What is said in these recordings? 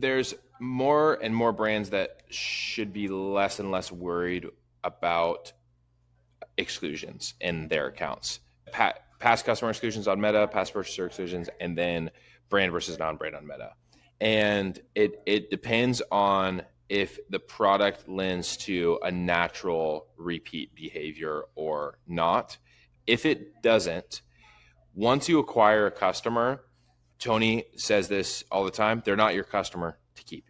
There's more and more brands that should be less and less worried about exclusions in their accounts. Past customer exclusions on Meta, past purchaser exclusions, and then brand versus non-brand on Meta. And it depends on if the product lends to a natural repeat behavior or not. If it doesn't, once you acquire a customer, Tony says this all the time, they're not your customer to keep.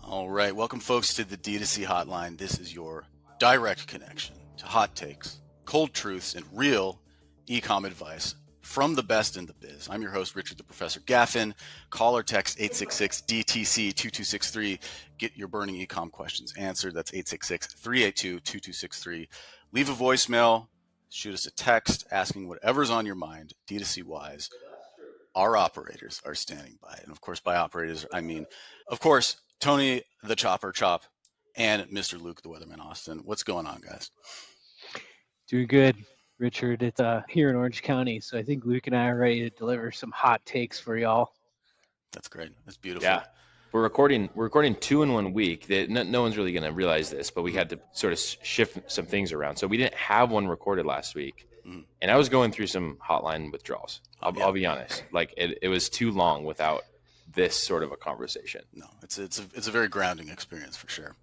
All right. Welcome, folks, to the DTC Hotline. This is your direct connection to hot takes, cold truths, and real e-com advice from the best in the biz. I'm your host, Richard the Professor Gaffin. Call or text 866-DTC-2263. Get your burning e-com questions answered. That's 866-382-2263. Leave a voicemail. Shoot us a text asking whatever's on your mind, D2C-wise. Our operators are standing by. And of course, by operators, I mean, of course, Tony the Chopper Chopp and Mr. Luke the Weatherman Austin. What's going on, guys? Doing good, Richard. It's here in Orange County, so I think Luke and I are ready to deliver some hot takes for y'all. That's great. That's beautiful. Yeah. We're recording 2 in 1 week. No one's really going to realize this, but we had to sort of shift some things around. So we didn't have one recorded last week. And I was going through some hotline withdrawals. I'll be honest. Like it was too long without this sort of a conversation. No, it's a very grounding experience for sure.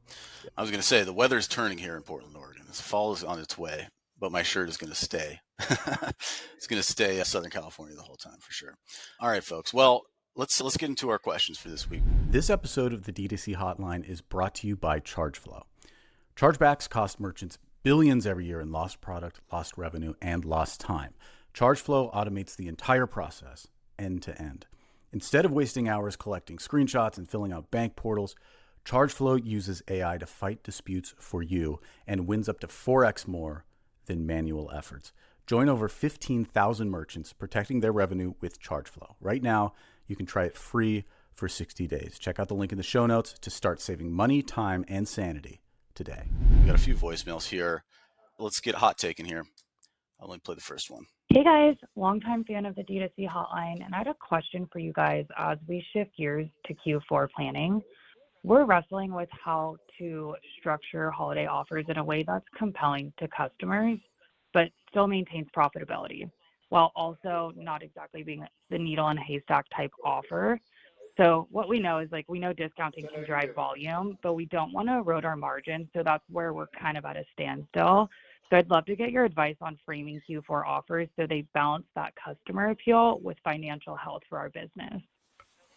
Yeah. I was going to say the weather's turning here in Portland, Oregon. Fall is on its way, but my shirt is going to stay. It's going to stay Southern California the whole time for sure. All right, folks. Well, let's get into our questions for this week. This episode of the DTC Hotline is brought to you by ChargeFlow. Chargebacks cost merchants billions every year in lost product, lost revenue, and lost time. ChargeFlow automates the entire process, end to end. Instead of wasting hours collecting screenshots and filling out bank portals, ChargeFlow uses AI to fight disputes for you and wins up to 4x more than manual efforts. Join over 15,000 merchants protecting their revenue with ChargeFlow. Right now, you can try it free for 60 days. Check out the link in the show notes to start saving money, time, and sanity today. We got a few voicemails here. Let's get hot take in here. I'll only play the first one. Hey guys, longtime fan of the D2C Hotline, and I had a question for you guys as we shift gears to Q4 planning. We're wrestling with how to structure holiday offers in a way that's compelling to customers, but still maintains profitability, while also not exactly being the needle in a haystack type offer. So what we know is we know discounting can drive volume, but we don't want to erode our margin. So that's where we're kind of at a standstill. So I'd love to get your advice on framing Q4 offers so they balance that customer appeal with financial health for our business.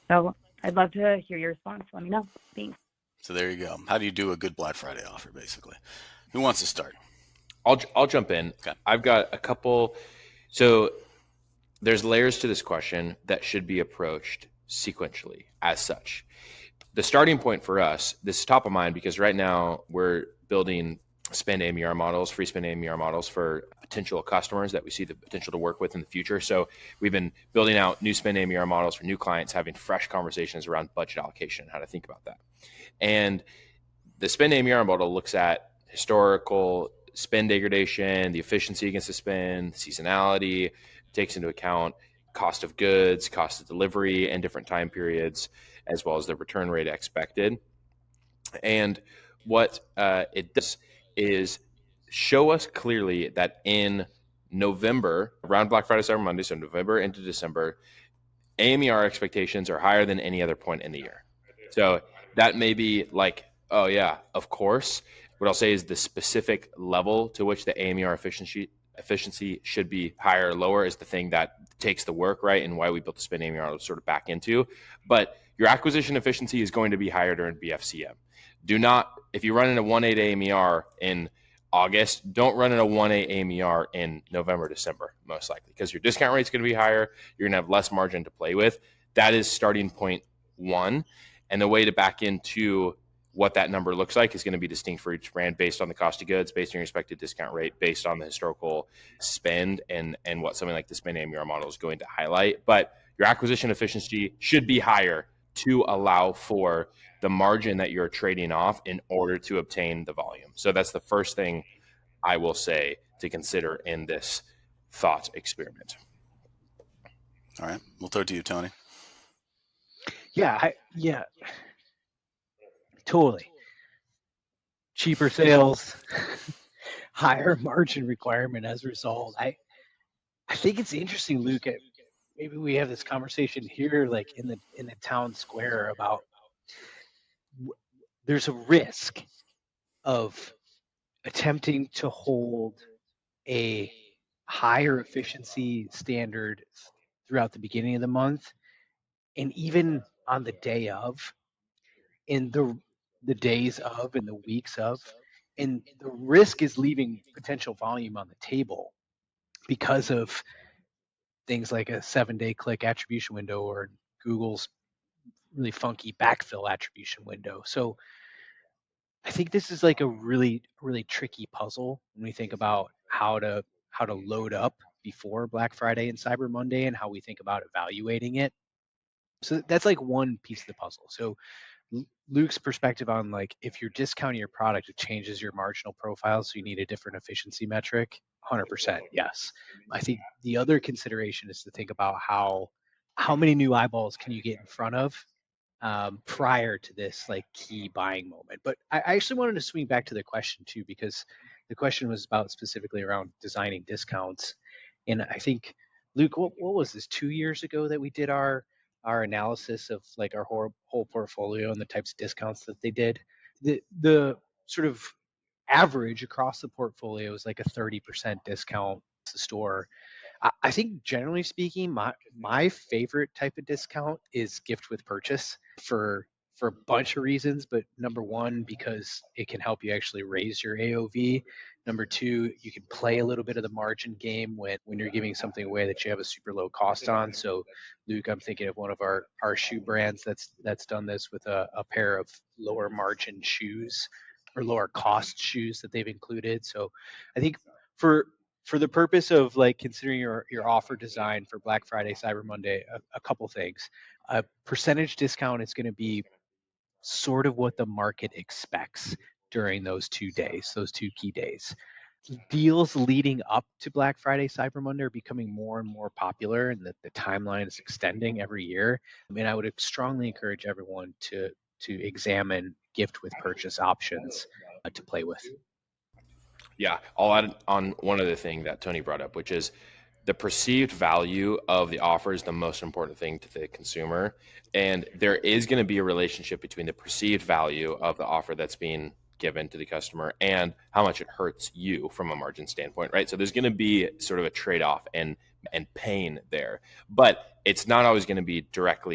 So I'd love to hear your response. Let me know. Thanks. So there you go. How do you do a good Black Friday offer, basically? Who wants to start? I'll jump in. Okay. I've got a couple. So there's layers to this question that should be approached sequentially as such. The starting point for us, this is top of mind because right now we're building Spend-to-aMER models, free Spend-to-aMER models for potential customers that we see the potential to work with in the future. So we've been building out new Spend-to-aMER models for new clients, having fresh conversations around budget allocation and how to think about that. And the Spend-to-aMER model looks at historical spend degradation, the efficiency against the spend, seasonality, takes into account cost of goods, cost of delivery, and different time periods, as well as the return rate expected. And what it does is show us clearly that in November, around Black Friday, Cyber Monday, so November into December, AMER expectations are higher than any other point in the year. So that may be like, oh yeah, of course. What I'll say is the specific level to which the AMER efficiency should be higher or lower is the thing that takes the work, right? And why we built the Spend-to-aMER sort of back into. But your acquisition efficiency is going to be higher during BFCM. Do not, if you run in a 1.8 AMER in August, don't run in a 1.8 AMER in November, December, most likely, because your discount rate is going to be higher. You're going to have less margin to play with. That is starting point one. And the way to back into what that number looks like is going to be distinct for each brand based on the cost of goods, based on your expected discount rate, based on the historical spend and what something like the Spend-to-aMER model is going to highlight. But your acquisition efficiency should be higher to allow for the margin that you're trading off in order to obtain the volume. So that's the first thing I will say to consider in this thought experiment. All right. We'll throw it to you, Tony. Yeah, totally. Cheaper sales, higher margin requirement as a result. I think it's interesting, Luke. Maybe we have this conversation here, like in the town square, about there's a risk of attempting to hold a higher efficiency standard throughout the beginning of the month, and even on the day of, in the days of, and the weeks of, and the risk is leaving potential volume on the table because of things like a 7-day click attribution window or Google's really funky backfill attribution window. So I think this is like a really tricky puzzle when we think about how to load up before Black Friday and Cyber Monday, and how we think about evaluating it. So that's like one piece of the puzzle. So Luke's perspective on, like, if you're discounting your product, it changes your marginal profile, so you need a different efficiency metric. 100%, yes. I think the other consideration is to think about how many new eyeballs can you get in front of prior to this like key buying moment. But I actually wanted to swing back to the question too, because the question was about specifically around designing discounts. And I think, Luke, what was this, 2 years ago that we did our analysis of like our whole portfolio and the types of discounts that they did? The sort of average across the portfolio is like a 30% discount to the store. I think generally speaking, my favorite type of discount is gift with purchase for a bunch of reasons. But number one, because it can help you actually raise your AOV. Number two, you can play a little bit of the margin game when you're giving something away that you have a super low cost on. So Luke, I'm thinking of one of our shoe brands that's done this with a pair of lower margin shoes or lower cost shoes that they've included. So I think for the purpose of like considering your offer design for Black Friday, Cyber Monday, a couple things. A percentage discount is going to be sort of what the market expects during those 2 days, those 2 key days. Deals leading up to Black Friday, Cyber Monday are becoming more and more popular, and the timeline is extending every year. I mean, I would strongly encourage everyone to examine gift with purchase options to play with. Yeah, I'll add on one other thing that Tony brought up, which is the perceived value of the offer is the most important thing to the consumer. And there is going to be a relationship between the perceived value of the offer that's being given to the customer and how much it hurts you from a margin standpoint, right? So there's going to be sort of a trade-off and pain there, but it's not always going to be a direct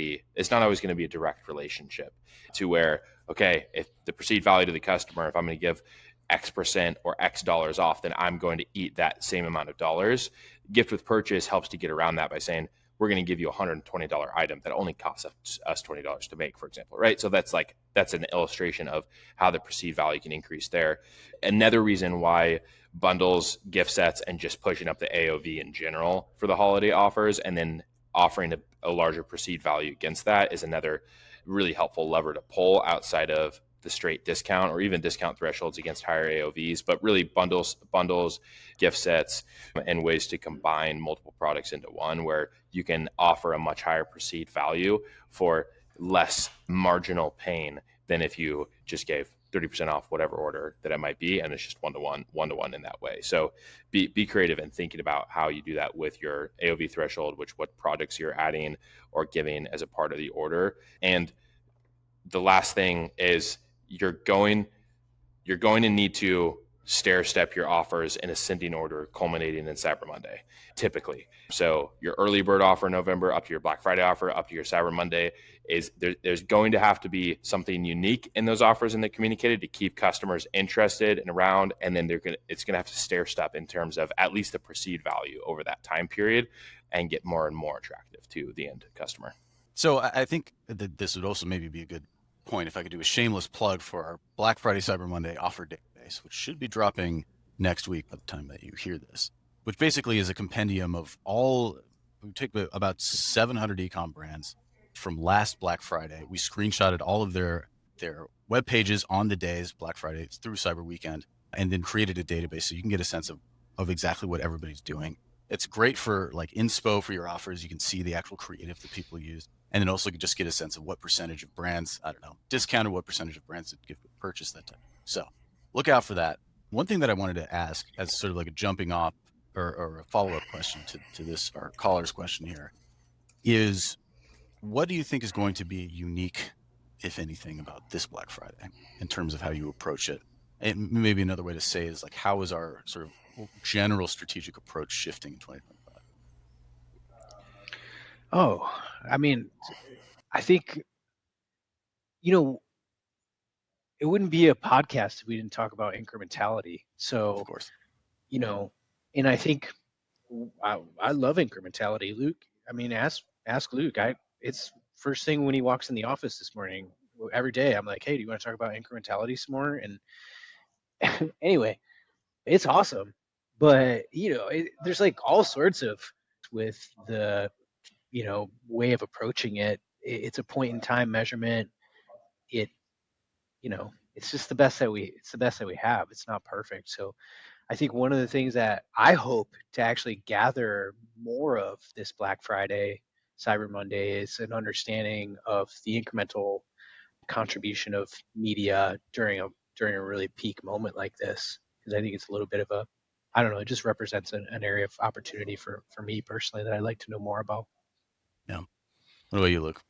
relationship to where, okay, if the perceived value to the customer, if I'm going to give X% or X dollars off, then I'm going to eat that same amount of dollars. Gift with purchase helps to get around that by saying, we're going to give you a $120 item that only costs us $20 to make, for example, right? So that's an illustration of how the perceived value can increase there. Another reason why bundles, gift sets, and just pushing up the AOV in general for the holiday offers and then offering a larger perceived value against that is another really helpful lever to pull outside of the straight discount or even discount thresholds against higher AOVs, but really bundles, gift sets, and ways to combine multiple products into one where you can offer a much higher perceived value for less marginal pain than if you just gave 30% off whatever order that it might be, and it's just one-to-one in that way. So be creative in thinking about how you do that with your AOV threshold, what products you're adding or giving as a part of the order. And the last thing is you're going to need to stair step your offers in ascending order, culminating in Cyber Monday, typically. So your early bird offer in November up to your Black Friday offer, up to your Cyber Monday, is there's going to have to be something unique in those offers and they communicated to keep customers interested and around. And then it's going to have to stair step in terms of at least the perceived value over that time period and get more and more attractive to the end customer. So I think that this would also maybe be a good point if I could do a shameless plug for our Black Friday Cyber Monday offer database, which should be dropping next week by the time that you hear this, which basically is a compendium of we take about 700 e-com brands from last Black Friday. We screenshotted all of their web pages on the days, Black Friday through Cyber Weekend, and then created a database so you can get a sense of exactly what everybody's doing. It's great for like inspo for your offers. You can see the actual creative that people use. And then also just get a sense of what percentage of brands, I don't know, discounted, what percentage of brands that give purchase that type. So look out for that. One thing that I wanted to ask as sort of like a jumping off or a follow-up question to this, our caller's question here, is what do you think is going to be unique, if anything, about this Black Friday in terms of how you approach it? And maybe another way to say is like, how is our sort of general strategic approach shifting in 2025? Oh, I mean, I think, it wouldn't be a podcast if we didn't talk about incrementality. So, Of course. And I think I love incrementality. Luke, I mean, ask Luke. It's first thing when he walks in the office this morning. Every day, I'm like, hey, do you want to talk about incrementality some more? And anyway, it's awesome. But there's like all sorts of with the way of approaching it. It's a point in time measurement. It it's just the best that we have. It's not perfect. So I think one of the things that I hope to actually gather more of this Black Friday, Cyber Monday is an understanding of the incremental contribution of media during a really peak moment like this. Because I think it's a little bit of a, I don't know, it just represents an area of opportunity for me personally that I'd like to know more about. Yeah. What about you, Luke?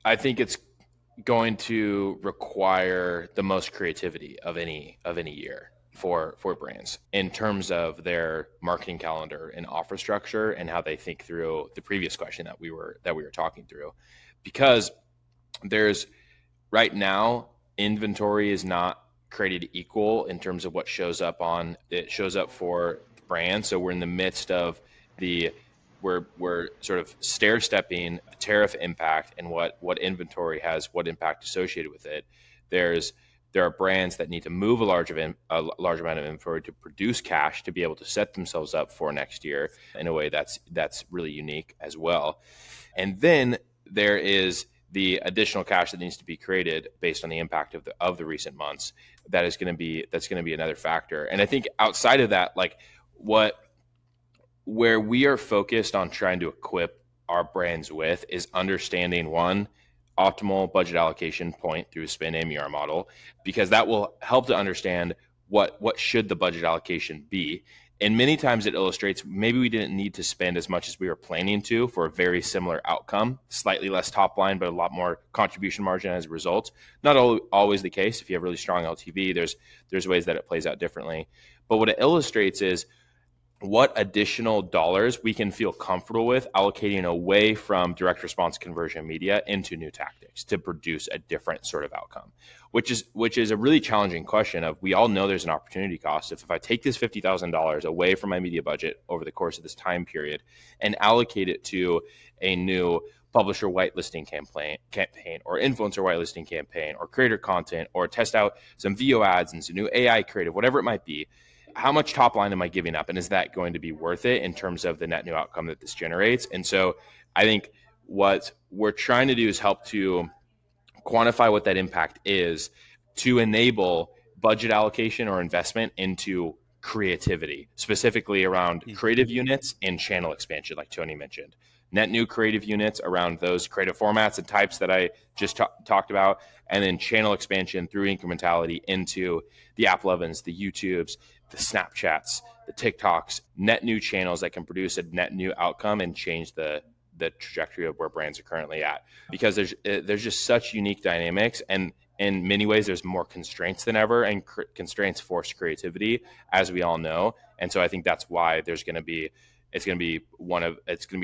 I think it's going to require the most creativity of any year for brands in terms of their marketing calendar and offer structure and how they think through the previous question that we were talking through. Because there's right now, inventory is not created equal in terms of what shows up for the brand. So we're in the midst of we're sort of stair stepping the tariff impact and what inventory has, what impact associated with it. There are brands that need to move a large amount of inventory to produce cash to be able to set themselves up for next year in a way that's really unique as well. And then there is the additional cash that needs to be created based on the impact of the recent months. That's going to be another factor. And I think outside of that, like where we are focused on trying to equip our brands with is understanding one, optimal budget allocation point through a Spend-to-aMER model, because that will help to understand what should the budget allocation be. And many times it illustrates maybe we didn't need to spend as much as we were planning to for a very similar outcome, slightly less top line, but a lot more contribution margin as a result. Not always the case. If you have really strong LTV, there's ways that it plays out differently. But what it illustrates is what additional dollars we can feel comfortable with allocating away from direct response conversion media into new tactics to produce a different sort of outcome, which is a really challenging question of, we all know there's an opportunity cost. If I take this $50,000 away from my media budget over the course of this time period and allocate it to a new publisher whitelisting campaign or influencer whitelisting campaign or creator content, or test out some VO ads and some new AI creative, whatever it might be, how much top line am I giving up? And is that going to be worth it in terms of the net new outcome that this generates? And so I think what we're trying to do is help to quantify what that impact is to enable budget allocation or investment into creativity, specifically around creative units and channel expansion, like Tony mentioned. Net new creative units around those creative formats and types that I just talked about, and then channel expansion through incrementality into the App Levins, the YouTubes, the Snapchats, the TikToks, net new channels that can produce a net new outcome and change the trajectory of where brands are currently at. Because there's just such unique dynamics, and in many ways there's more constraints than ever, and constraints force creativity, as we all know. And so I think that's why it's going to be a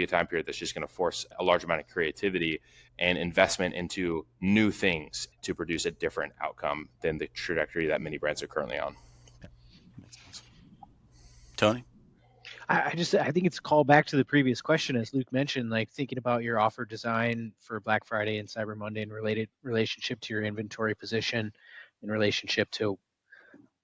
time period that's just going to force a large amount of creativity and investment into new things to produce a different outcome than the trajectory that many brands are currently on. Tony? I think it's a call back to the previous question, as Luke mentioned, like thinking about your offer design for Black Friday and Cyber Monday in relationship to your inventory position, in relationship to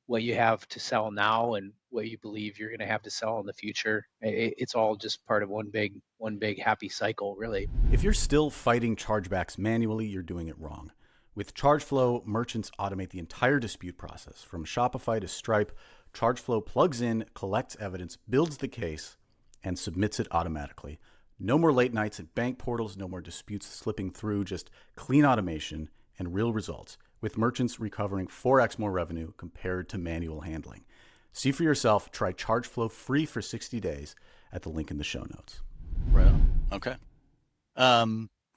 what you have to sell now and what you believe you're going to have to sell in the future. It's all just part of one big happy cycle, really. If you're still fighting chargebacks manually, you're doing it wrong. With ChargeFlow, merchants automate the entire dispute process, from Shopify to Stripe. ChargeFlow plugs in, collects evidence, builds the case, and submits it automatically. No more late nights at bank portals, no more disputes slipping through, just clean automation and real results, with merchants recovering 4x more revenue compared to manual handling. See for yourself. Try ChargeFlow free for 60 days at the link in the show notes. Right on. Okay.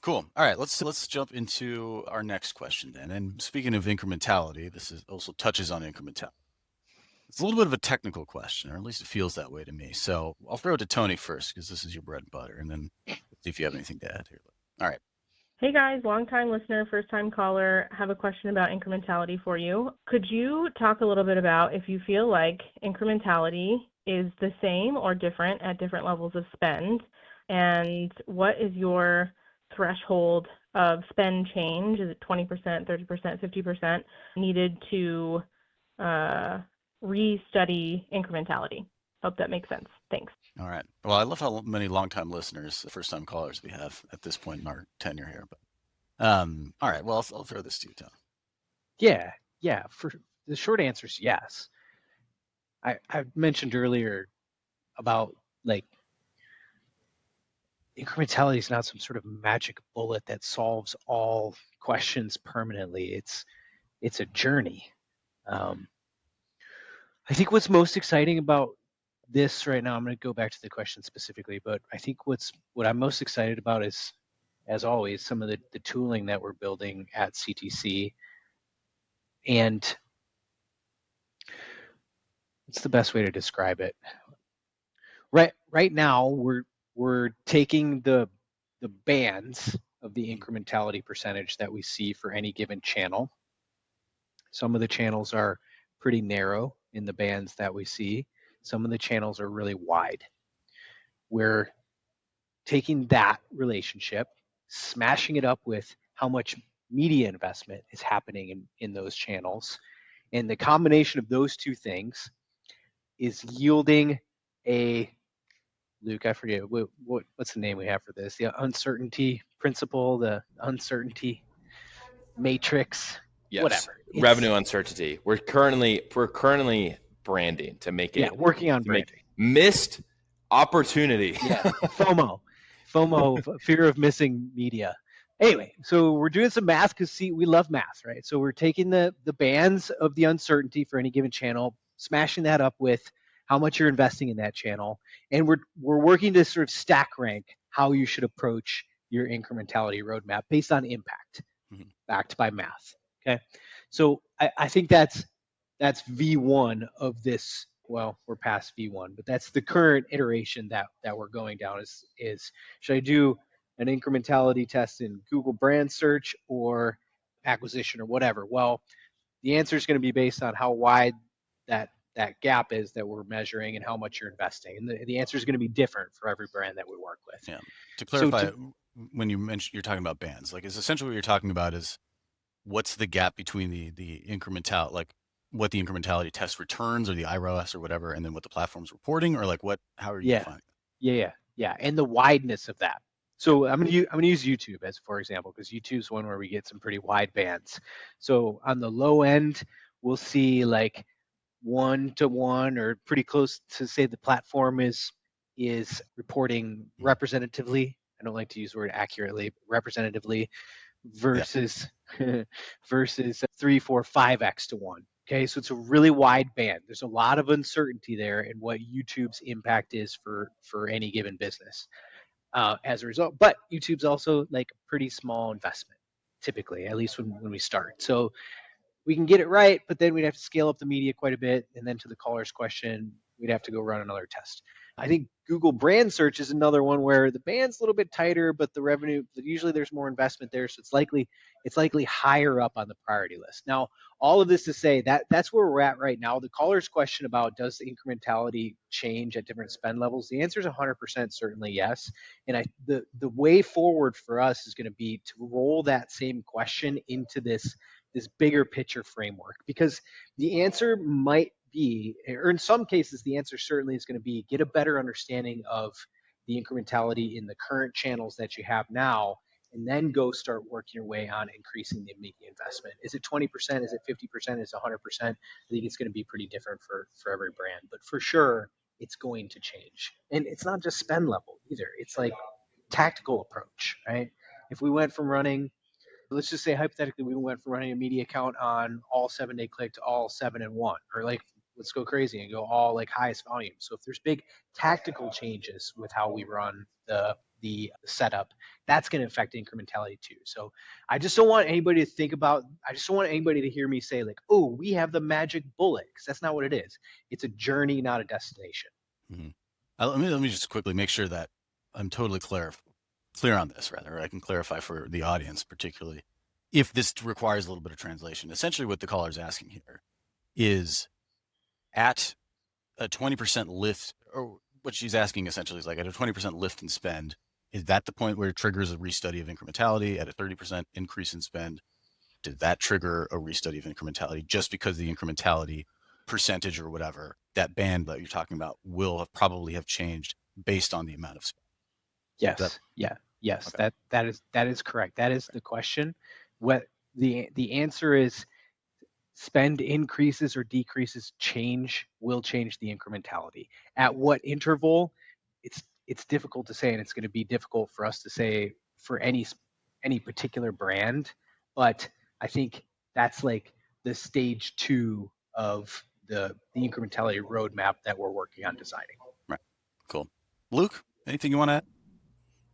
Cool. All right, let's jump into our next question then. And speaking of incrementality, this also touches on incrementality. It's a little bit of a technical question, or at least it feels that way to me. So I'll throw it to Tony first, because this is your bread and butter, and then see if you have anything to add here. All right. Hey guys, long-time listener, first-time caller. Have a question about incrementality for you. Could you talk a little bit about if you feel like incrementality is the same or different at different levels of spend? And what is your threshold of spend change? Is it 20%, 30%, 50% needed to restudy incrementality? Hope that makes sense. Thanks. All right. Well, I love how many longtime listeners, first-time callers we have at this point in our tenure here. But all right. Well, I'll throw this to you, Tom. Yeah. For the short answer is yes. I mentioned earlier about like incrementality is not some sort of magic bullet that solves all questions permanently. It's a journey. I think what's most exciting about this right now, I'm going to go back to the question specifically, but I think what I'm most excited about is, as always, some of the tooling that we're building at CTC. And what's the best way to describe it? Right now, we're taking the bands of the incrementality percentage that we see for any given channel. Some of the channels are pretty narrow in the bands that we see. Some of the channels are really wide. We're taking that relationship, smashing it up with how much media investment is happening in those channels. And the combination of those two things is yielding a, Luke, I forget, what's the name we have for this? The uncertainty principle, the uncertainty matrix, Yes. whatever. Revenue uncertainty. We're currently branding to make it. Yeah, working on branding. Missed opportunity. Yeah, FOMO, fear of missing media. Anyway, so we're doing some math because we love math, right? So we're taking the bands of the uncertainty for any given channel, smashing that up with how much you're investing in that channel, and we're working to sort of stack rank how you should approach your incrementality roadmap based on impact, backed by math. Okay, so I think that's V1 of this. Well, we're past V1, but that's the current iteration that we're going down. Is should I do an incrementality test in Google brand search or acquisition or whatever? Well, the answer is going to be based on how wide that gap is that we're measuring and how much you're investing. And the answer is going to be different for every brand that we work with. Yeah. To clarify, when you mentioned you're talking about bands, like is essentially what you're talking about is what's the gap between the incremental, like what the incrementality test returns or the iROAS or whatever, and then what the platform's reporting, or like how are you defining it? Yeah. And the wideness of that. So I'm gonna use YouTube as for example, because YouTube's one where we get some pretty wide bands. So on the low end, we'll see like 1-to-1 or pretty close to say the platform is reporting representatively. I don't like to use the word accurately, representatively versus versus 3, 4, 5x to 1. Okay, so it's a really wide band. There's a lot of uncertainty there in what YouTube's impact is for any given business as a result. But YouTube's also like a pretty small investment, typically, at least when we start. So we can get it right, but then we'd have to scale up the media quite a bit. And then to the caller's question, we'd have to go run another test. I think Google brand search is another one where the band's a little bit tighter, but the revenue, usually there's more investment there. So it's likely higher up on the priority list. Now, all of this to say that's where we're at right now. The caller's question about does the incrementality change at different spend levels? The answer is 100% certainly yes. And the way forward for us is going to be to roll that same question into this bigger picture framework, because the answer might be, or in some cases, the answer certainly is going to be get a better understanding of the incrementality in the current channels that you have now and then go start working your way on increasing the media investment. Is it 20%? Is it 50%? Is it 100%? I think it's going to be pretty different for every brand, but for sure it's going to change. And it's not just spend level either. It's like tactical approach, right? If we went from running, let's just say hypothetically, we went from running a media account on all 7-day click to all 7 and 1, or like let's go crazy and go all like highest volume. So if there's big tactical changes with how we run the setup, that's going to affect incrementality too. So I just don't want anybody to hear me say like, oh, we have the magic bullet, because that's not what it is. It's a journey, not a destination. Mm-hmm. Let me just quickly make sure that I'm totally clear on this, rather, or I can clarify for the audience, particularly if this requires a little bit of translation. Essentially what the caller is asking here is, at a 20% lift, or what she's asking essentially is like, at a 20% lift in spend, is that the point where it triggers a restudy of incrementality? At a 30% increase in spend, did that trigger a restudy of incrementality, just because the incrementality percentage or whatever, that band that you're talking about, will probably have changed based on the amount of spend? Yes. Yes. Okay. That is correct. That is the question. What the answer is, spend increases or decreases will change the incrementality. At what interval? It's difficult to say, and it's going to be difficult for us to say for any particular brand. But I think that's like the stage 2 of the incrementality roadmap that we're working on designing. Right. Cool. Luke, anything you want to add?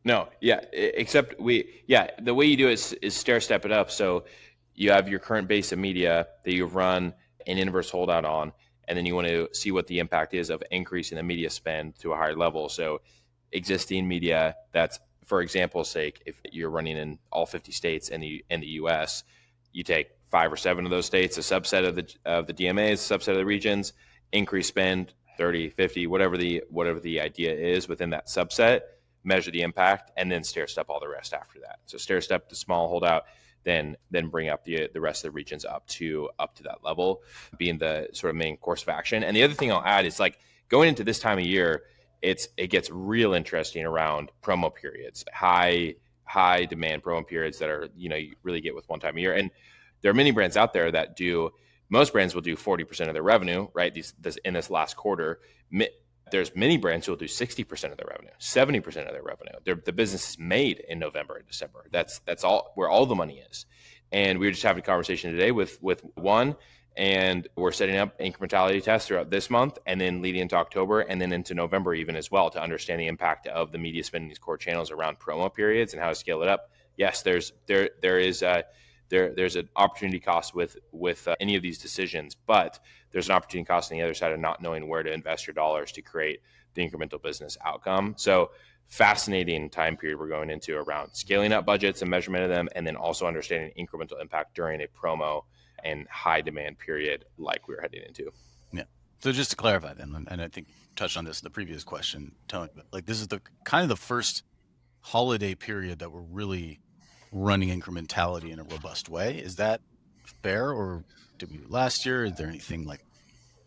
No, yeah, except the way you do it is stair step it up. So you have your current base of media that you've run an inverse holdout on, and then you want to see what the impact is of increasing the media spend to a higher level. So existing media, that's, for example's sake, if you're running in all 50 states in the US, you take 5 or 7 of those states, a subset of the DMAs, subset of the regions, increase spend 30, 50, whatever the idea is within that subset, measure the impact, and then stair step all the rest after that. So stair step the small holdout, then bring up the rest of the regions up to that level, being the sort of main course of action. And the other thing I'll add is, like, going into this time of year, it gets real interesting around promo periods, high demand promo periods that are, you really get with one time a year. And there are many brands out there that most brands will do 40% of their revenue, right? In this last quarter. There's many brands who will do 60% of their revenue, 70% of their revenue. The business is made in November and December. That's all where all the money is. And we were just having a conversation today with one, and we're setting up incrementality tests throughout this month, and then leading into October, and then into November even as well, to understand the impact of the media spend in these core channels around promo periods and how to scale it up. Yes, there's an opportunity cost with any of these decisions, but there's an opportunity cost on the other side of not knowing where to invest your dollars to create the incremental business outcome. So fascinating time period we're going into around scaling up budgets and measurement of them, and then also understanding incremental impact during a promo and high demand period like we're heading into. Yeah. So just to clarify then, and I think you touched on this in the previous question, Tony, but like, this is the kind of the first holiday period that we're really running incrementality in a robust way. Is that fair, or did we do it last year? Is there anything like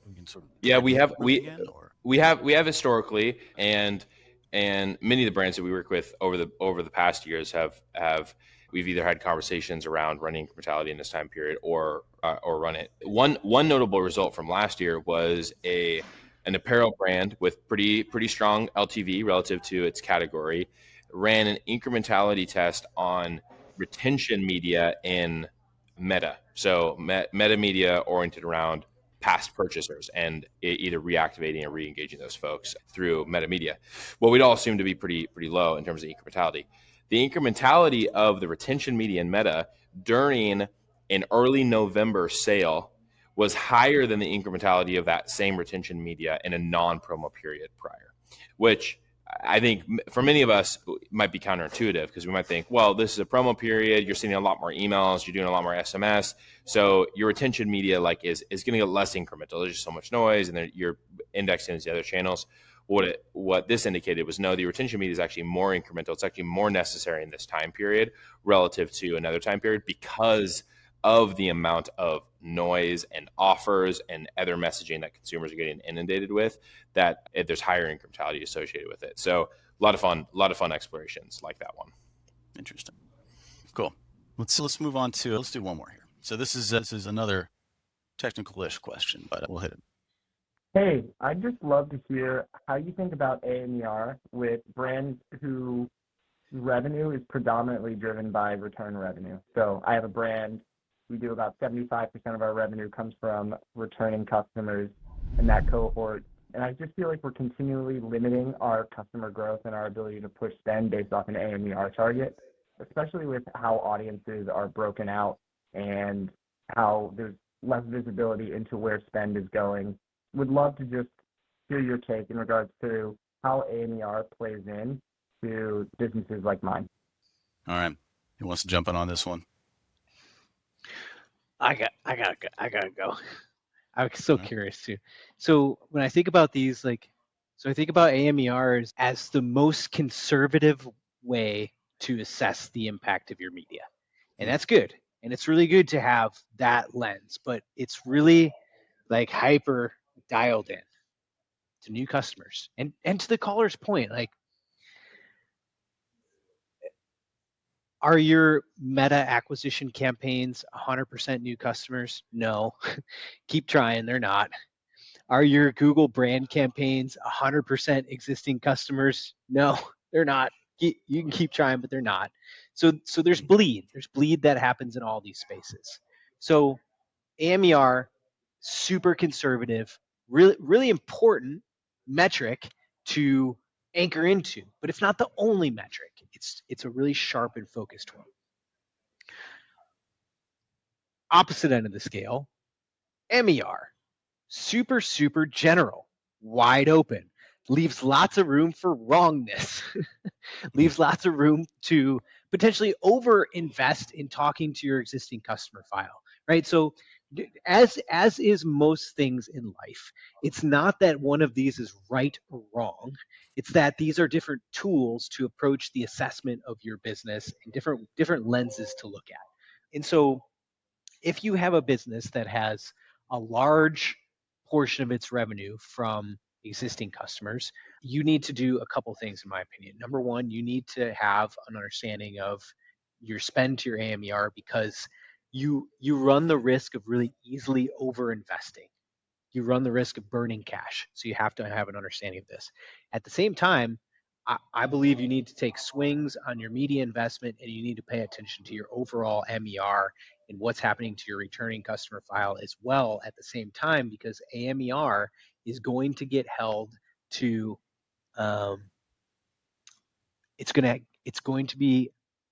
we can sort of? Yeah, we have historically, and many of the brands that we work with over the past years have we've either had conversations around running incrementality in this time period or run it. One notable result from last year was an apparel brand with pretty strong LTV relative to its category ran an incrementality test on retention media in Meta. So Meta media oriented around past purchasers and either reactivating or re-engaging those folks through Meta media. Well, we'd all assume to be pretty low in terms of incrementality. The incrementality of the retention media in Meta during an early November sale was higher than the incrementality of that same retention media in a non-promo period prior, which I think for many of us might be counterintuitive, because we might think, well, this is a promo period. You're sending a lot more emails. You're doing a lot more SMS. So your retention media is going to get less incremental. There's just so much noise, and then you're indexing into the other channels. What this indicated was, no, the retention media is actually more incremental. It's actually more necessary in this time period relative to another time period, because of the amount of noise and offers and other messaging that consumers are getting inundated with, that there's higher incrementality associated with it. So a lot of fun explorations like that one. Interesting. Cool. Let's move on to, let's do one more here. So this is another technical-ish question, but we'll hit it. Hey, I'd just love to hear how you think about AMER with brands whose revenue is predominantly driven by return revenue. So I have a brand, we do about 75% of our revenue comes from returning customers in that cohort. And I just feel like we're continually limiting our customer growth and our ability to push spend based off an AMER target, especially with how audiences are broken out and how there's less visibility into where spend is going. Would love to just hear your take in regards to how AMER plays in to businesses like mine. All right. Who wants to jump in on this one? I gotta go. I'm so curious too. So when I think about these, I think about AMERs as the most conservative way to assess the impact of your media. And that's good. And it's really good to have that lens, but it's really like hyper dialed in to new customers. And to the caller's point, like, are your meta acquisition campaigns 100% new customers? No. Keep trying, they're not. Are your Google brand campaigns 100% existing customers? No, they're not. You can keep trying, but they're not. So there's bleed. There's bleed that happens in all these spaces. So AMER, super conservative, really, really important metric to anchor into, but it's not the only metric. It's a really sharp and focused one. Opposite end of the scale, MER, super, super general, wide open, leaves lots of room for wrongness, leaves lots of room to potentially over-invest in talking to your existing customer file, right? So as is most things in life, it's not that one of these is right or wrong. It's that these are different tools to approach the assessment of your business and different lenses to look at. And so if you have a business that has a large portion of its revenue from existing customers, you need to do a couple things, in my opinion. Number one, you need to have an understanding of your spend to your AMER, because you run the risk of really easily over investing. You run the risk of burning cash. So you have to have an understanding of this. At the same time, I believe you need to take swings on your media investment, and you need to pay attention to your overall MER and what's happening to your returning customer file as well at the same time, because AMER is going to get held to, it's going to be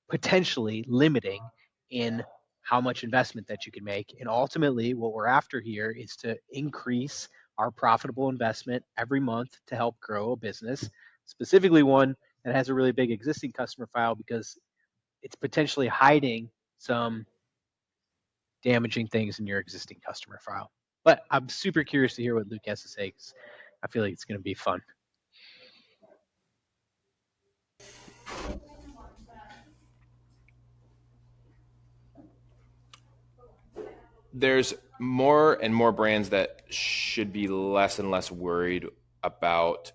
potentially limiting in how much investment that you can make. And ultimately, what we're after here is to increase our profitable investment every month to help grow a business, specifically one that has a really big existing customer file, because it's potentially hiding some damaging things in your existing customer file. But I'm super curious to hear what Luke has to say, because I feel like it's going to be fun. There's more and more brands that should be less and less worried about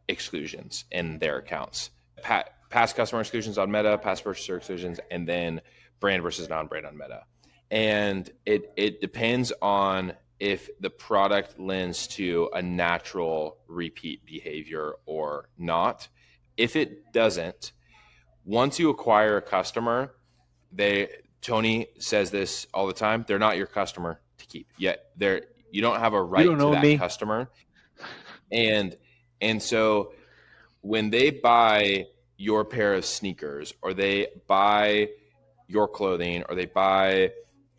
exclusions in their accounts. Past customer exclusions on Meta, past purchaser exclusions, and then brand versus non-brand on Meta. And it depends on if the product lends to a natural repeat behavior or not. If it doesn't, once you acquire a customer, Tony says this all the time, they're not your customer to keep. Yet you don't have a right to that customer. And so when they buy your pair of sneakers, or they buy your clothing, or they buy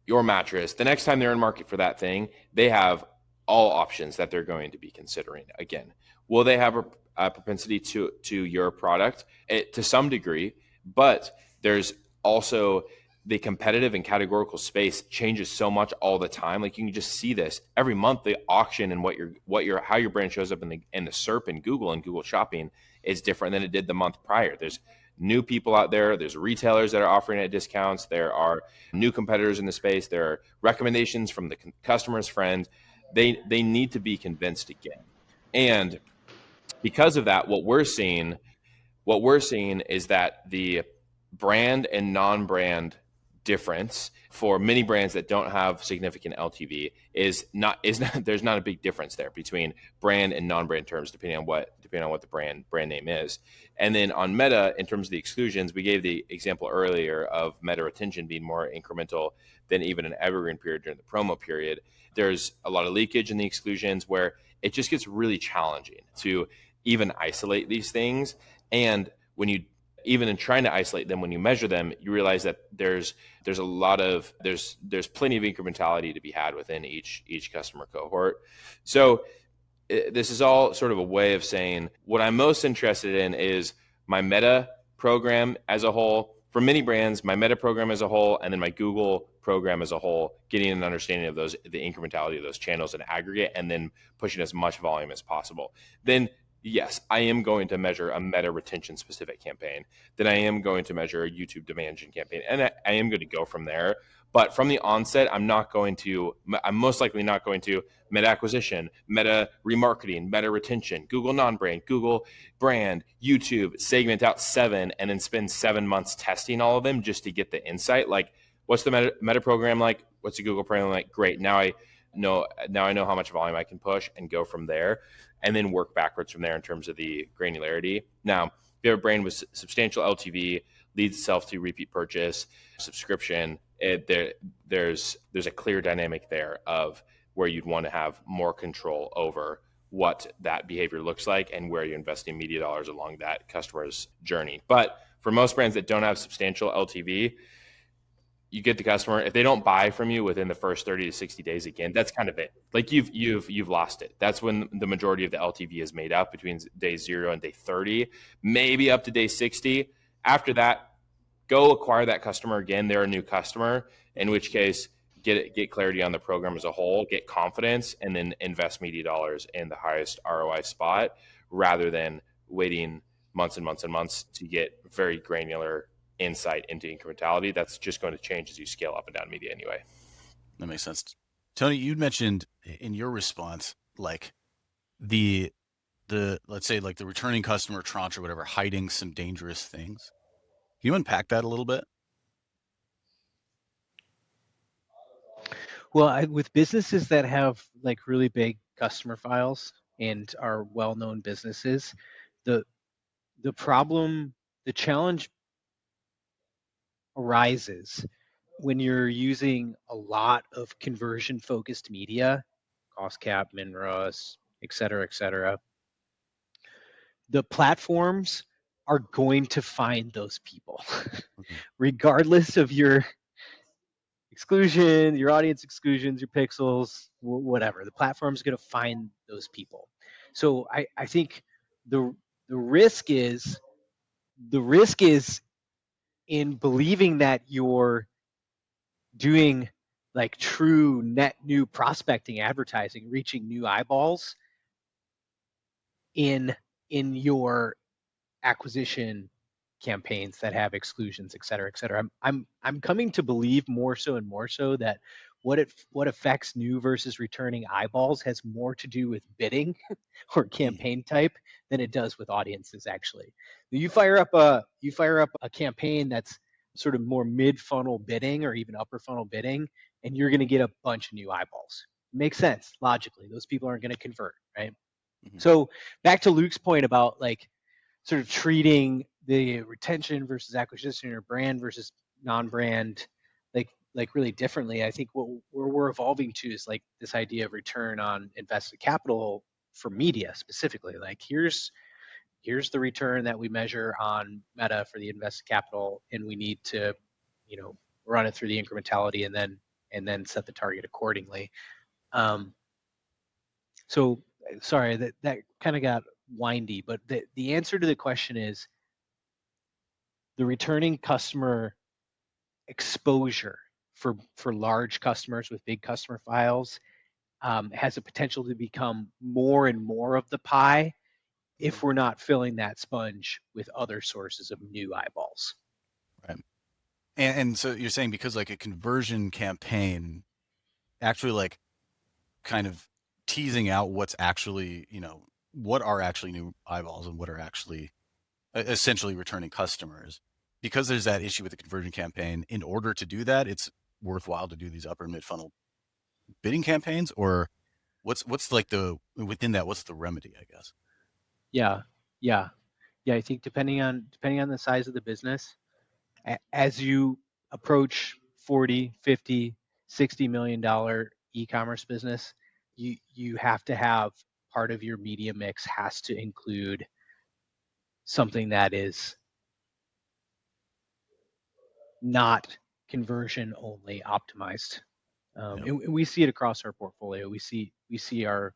your mattress, the next time they're in market for that thing, they have all options that they're going to be considering. Again, will they have a propensity to your product? To some degree, but there's also the competitive and categorical space changes so much all the time. Like, you can just see this every month. The auction and how your brand shows up in the SERP and Google Shopping is different than it did the month prior. There's new people out there. There's retailers that are offering at discounts. There are new competitors in the space. There are recommendations from the customer's friends. They need to be convinced again. And because of that, what we're seeing is that the brand and non-brand difference for many brands that don't have significant LTV is not there's not a big difference there between brand and non-brand terms depending on what the brand name is. And then on Meta, in terms of the exclusions, we gave the example earlier of Meta retention being more incremental than even an evergreen period during the promo period. There's a lot of leakage in the exclusions where it just gets really challenging to even isolate these things. And when you even in trying to isolate them, when you measure them, you realize that there's a lot of there's plenty of incrementality to be had within each customer cohort. So this is all sort of a way of saying what I'm most interested in is my Meta program as a whole. For many brands, my Meta program as a whole, and then my Google program as a whole, getting an understanding of the incrementality of those channels in aggregate, and then pushing as much volume as possible. Then yes, I am going to measure a Meta retention specific campaign. Then I am going to measure a YouTube demand gen campaign, and I am going to go from there. But from the onset, I'm most likely not going to Meta acquisition, Meta remarketing, Meta retention, Google non-brand, Google brand, YouTube, segment out 7, and then spend 7 months testing all of them just to get the insight. Like, what's the Meta program like? What's the Google program like? Great. Now I know how much volume I can push and go from there, and then work backwards from there in terms of the granularity. Now, if you have a brand with substantial LTV, leads itself to repeat purchase, subscription, there's a clear dynamic there of where you'd want to have more control over what that behavior looks like and where you're investing media dollars along that customer's journey. But for most brands that don't have substantial LTV, you get the customer. If they don't buy from you within the first 30 to 60 days, again, that's kind of it. Like you've lost it. That's when the majority of the LTV is made up, between day 0 and day 30, maybe up to day 60. After that, go acquire that customer again. They're a new customer, in which case get clarity on the program as a whole, get confidence, and then invest media dollars in the highest ROI spot rather than waiting months and months and months to get very granular insight into incrementality. That's just going to change as you scale up and down media anyway. That makes sense. Tony, you mentioned in your response, like the let's say like the returning customer tranche or whatever, hiding some dangerous things. Can you unpack that a little bit? Well, with businesses that have like really big customer files and are well-known businesses, the challenge arises when you're using a lot of conversion-focused media, cost cap, MinROAS, et cetera, the platforms are going to find those people, regardless of your exclusion, your audience exclusions, your pixels, whatever. The platform's going to find those people. So I think the risk is in believing that you're doing like true net new prospecting advertising, reaching new eyeballs in your acquisition campaigns that have exclusions, et cetera, et cetera. I'm coming to believe more so and more so that what affects new versus returning eyeballs has more to do with bidding or campaign type than it does with audiences. Actually, you fire up a campaign that's sort of more mid-funnel bidding or even upper funnel bidding, and you're going to get a bunch of new eyeballs. Makes sense logically. Those people aren't going to convert, right? Mm-hmm. So back to Luke's point about like sort of treating the retention versus acquisition or brand versus non-brand like really differently. I think what we're evolving to is like this idea of return on invested capital for media specifically. Like here's the return that we measure on Meta for the invested capital, and we need to, run it through the incrementality and then set the target accordingly. So sorry that kind of got windy, but the answer to the question is the returning customer exposure for large customers with big customer files has a potential to become more and more of the pie if we're not filling that sponge with other sources of new eyeballs. Right. And so you're saying because like a conversion campaign actually like kind of teasing out what's actually, what are actually new eyeballs and what are actually essentially returning customers. because there's that issue with the conversion campaign, in order to do that, it's worthwhile to do these upper and mid funnel bidding campaigns, or what's like within that, what's the remedy, I guess? Yeah. I think depending on the size of the business, as you approach 40, 50, $60 million e-commerce business, you have to have part of your media mix has to include something that is not conversion only optimized. And we see it across our portfolio. We see our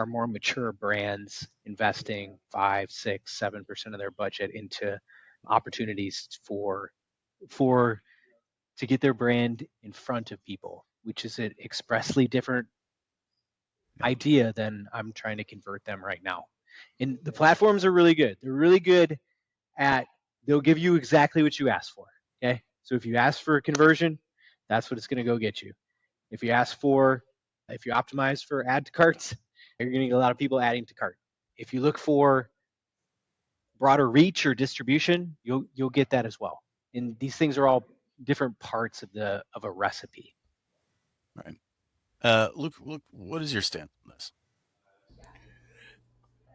more mature brands investing 5, 6, 7% of their budget into opportunities to get their brand in front of people, which is an expressly different idea than I'm trying to convert them right now. And the platforms are really good. They're really good they'll give you exactly what you asked for. Okay. So if you ask for a conversion, that's what it's going to go get you. If you optimize for add to carts, you're going to get a lot of people adding to cart. If you look for broader reach or distribution, you'll get that as well. And these things are all different parts of a recipe. Right. Luke, what is your stand on this?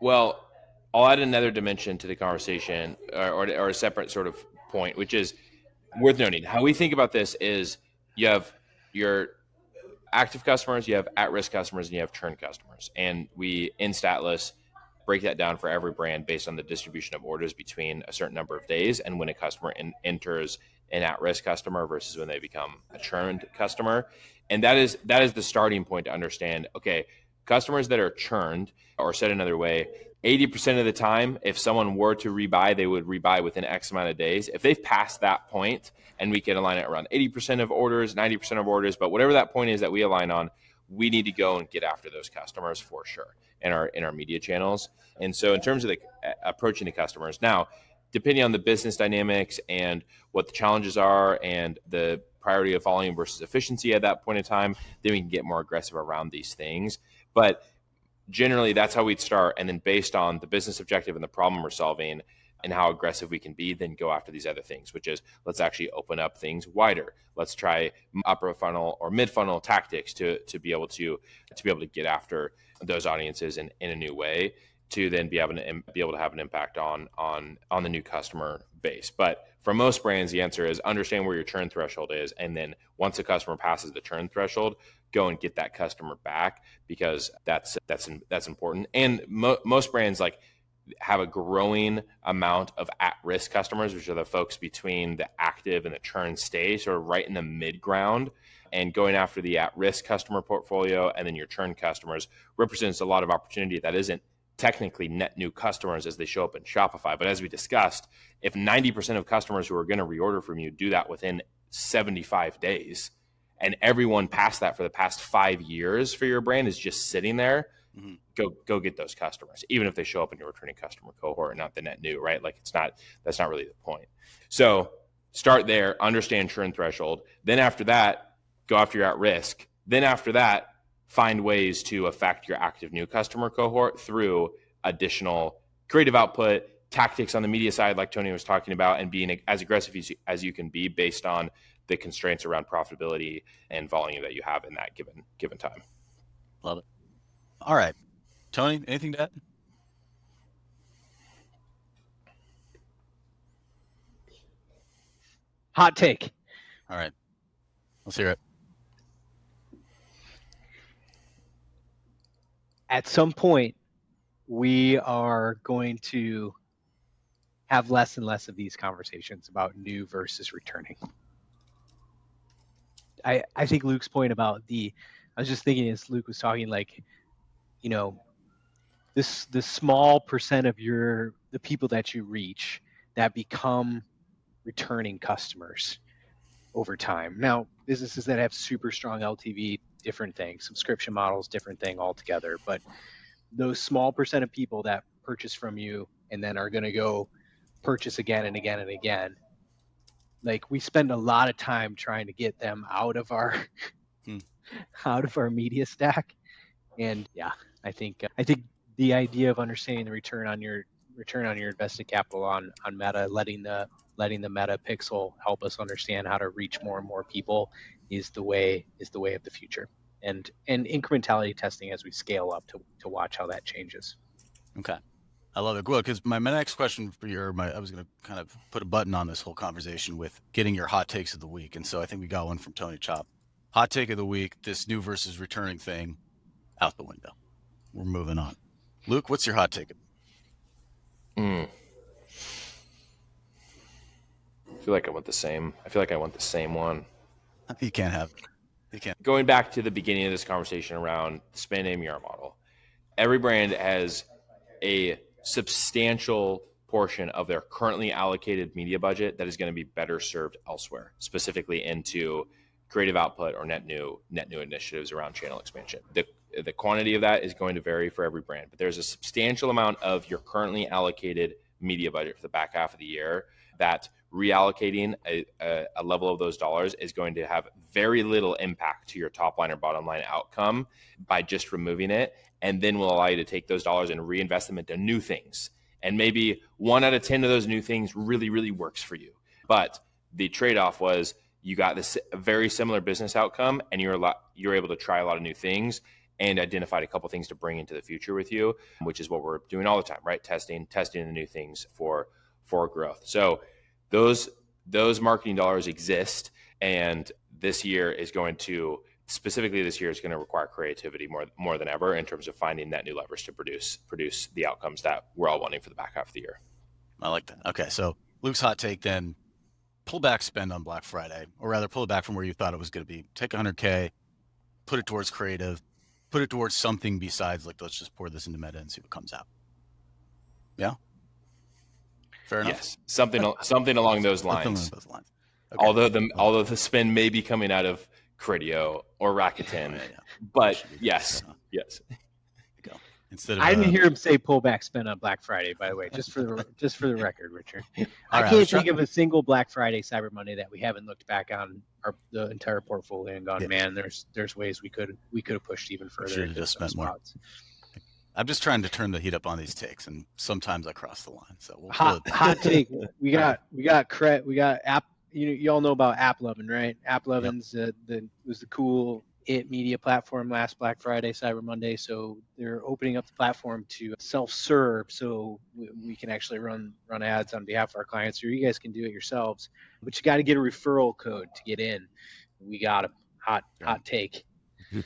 Well, I'll add another dimension to the conversation, or a separate sort of point, which is worth noting. How we think about this is you have your active customers, you have at-risk customers, and you have churn customers. And we, in Statless, break that down for every brand based on the distribution of orders between a certain number of days and when a customer enters an at-risk customer versus when they become a churned customer. And that is the starting point to understand, okay, customers that are churned, or said another way, 80% of the time, if someone were to rebuy, they would rebuy within X amount of days. If they've passed that point, and we can align it around 80% of orders, 90% of orders, but whatever that point is that we align on, we need to go and get after those customers for sure in our media channels. And so in terms of approaching the customers, now, depending on the business dynamics and what the challenges are and the priority of volume versus efficiency at that point in time, then we can get more aggressive around these things. But generally, that's how we'd start. And then based on the business objective and the problem we're solving and how aggressive we can be, then go after these other things, which is let's actually open up things wider. Let's try upper funnel or mid funnel tactics to be able to get after those audiences in a new way, to then be able to have an impact on the new customer base. But for most brands, the answer is understand where your churn threshold is, and then once a customer passes the churn threshold, go and get that customer back, because that's important. And most brands have a growing amount of at-risk customers, which are the folks between the active and the churn stage, or right in the mid-ground. And going after the at-risk customer portfolio and then your churn customers represents a lot of opportunity that isn't technically net new customers as they show up in Shopify. But as we discussed, if 90% of customers who are going to reorder from you do that within 75 days, and everyone past that for the past 5 years for your brand is just sitting there, go get those customers, even if they show up in your returning customer cohort, not the net new, right? Like that's not really the point. So start there, understand churn threshold. Then after that, go after your at risk. Then after that, find ways to affect your active new customer cohort through additional creative output, tactics on the media side, like Tony was talking about, and being as aggressive as you can be based on the constraints around profitability and volume that you have in that given time. Love it. All right, Tony, anything to add? Hot take. All right, let's hear it. At some point, we are going to have less and less of these conversations about new versus returning. I think Luke's point about I was just thinking as Luke was talking, the small percent of the people that you reach that become returning customers over time. Now, businesses that have super strong LTV, different thing. Subscription models, different thing altogether. But those small percent of people that purchase from you and then are going to go purchase again and again and again, we spend a lot of time trying to get them out of our media stack. And yeah, I think the idea of understanding the return on your return on your invested capital on Meta, letting the Meta pixel help us understand how to reach more and more people is the way of the future. And incrementality testing as we scale up to watch how that changes. Okay. I love it. Good, because my next question for you, I was going to kind of put a button on this whole conversation with getting your hot takes of the week. And so I think we got one from Tony Chopp. Hot take of the week, this new versus returning thing, out the window. We're moving on. Luke, what's your hot take? I feel like I want the same one. You can't have it. You can't. Going back to the beginning of this conversation around the Spend-to-aMER model, every brand has a substantial portion of their currently allocated media budget that is going to be better served elsewhere, specifically into creative output or net new initiatives around channel expansion. The quantity of that is going to vary for every brand, but there's a substantial amount of your currently allocated media budget for the back half of the year that reallocating a level of those dollars is going to have very little impact to your top line or bottom line outcome by just removing it, and then will allow you to take those dollars and reinvest them into new things. And maybe 1 out of 10 of those new things really, really works for you. But the trade-off was you got this very similar business outcome, and you're able to try a lot of new things and identified a couple things to bring into the future with you, which is what we're doing all the time, right? Testing the new things for growth. So those marketing dollars exist, and this year is going to require creativity more than ever in terms of finding that new levers to produce the outcomes that we're all wanting for the back half of the year. I like that. Okay, so Luke's hot take then, pull back spend on Black Friday, or rather pull it back from where you thought it was going to be. Take $100K, put it towards creative, put it towards something besides like, let's just pour this into Meta and see what comes out. Yeah? Fair enough? Yes, something along those lines. Okay. Although the spend may be coming out of Criteo or Rakuten, but yes. Go. Instead of, I didn't hear him say pullback spend on Black Friday, by the way, just for the record, Richard. I can't think of a single Black Friday, Cyber Monday that we haven't looked back on the entire portfolio and gone, man, there's ways we could have pushed even further. Should have just spent more. I'm just trying to turn the heat up on these takes, and sometimes I cross the line. So hot take. We got app. You all know about AppLovin, right? AppLovin's was the cool media platform last Black Friday, Cyber Monday. So they're opening up the platform to self-serve, so we can actually run ads on behalf of our clients, or you guys can do it yourselves. But you got to get a referral code to get in. We got a hot take.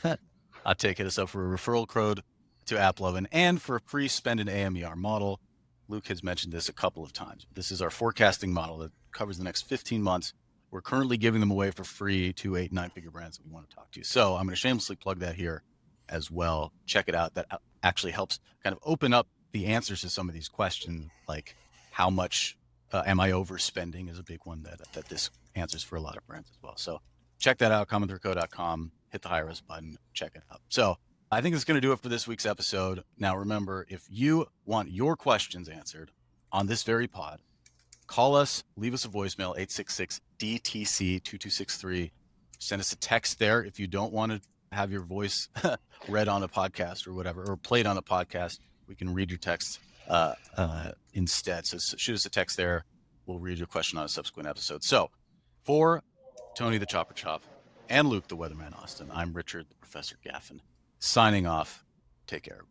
Hot take. Hit us up for a referral code to AppLovin and for a free Spend-to-aMER model. Luke has mentioned this a couple of times. This is our forecasting model that covers the next 15 months. We're currently giving them away for free to 8, 9-figure brands that we want to talk to. So I'm going to shamelessly plug that here as well. Check it out. That actually helps kind of open up the answers to some of these questions, like how much am I overspending is a big one that this answers for a lot of brands as well. So check that out, commonthrough.com, hit the hire us button, check it out. So I think that's going to do it for this week's episode. Now, remember, if you want your questions answered on this very pod, call us, leave us a voicemail, 866-DTC-2263. Send us a text there if you don't want to have your voice read on a podcast or whatever, or played on a podcast. We can read your text instead. So shoot us a text there. We'll read your question on a subsequent episode. So for Tony the Chopper Chop and Luke the Weatherman Austin, I'm Richard the Professor Gaffin. Signing off. Take care.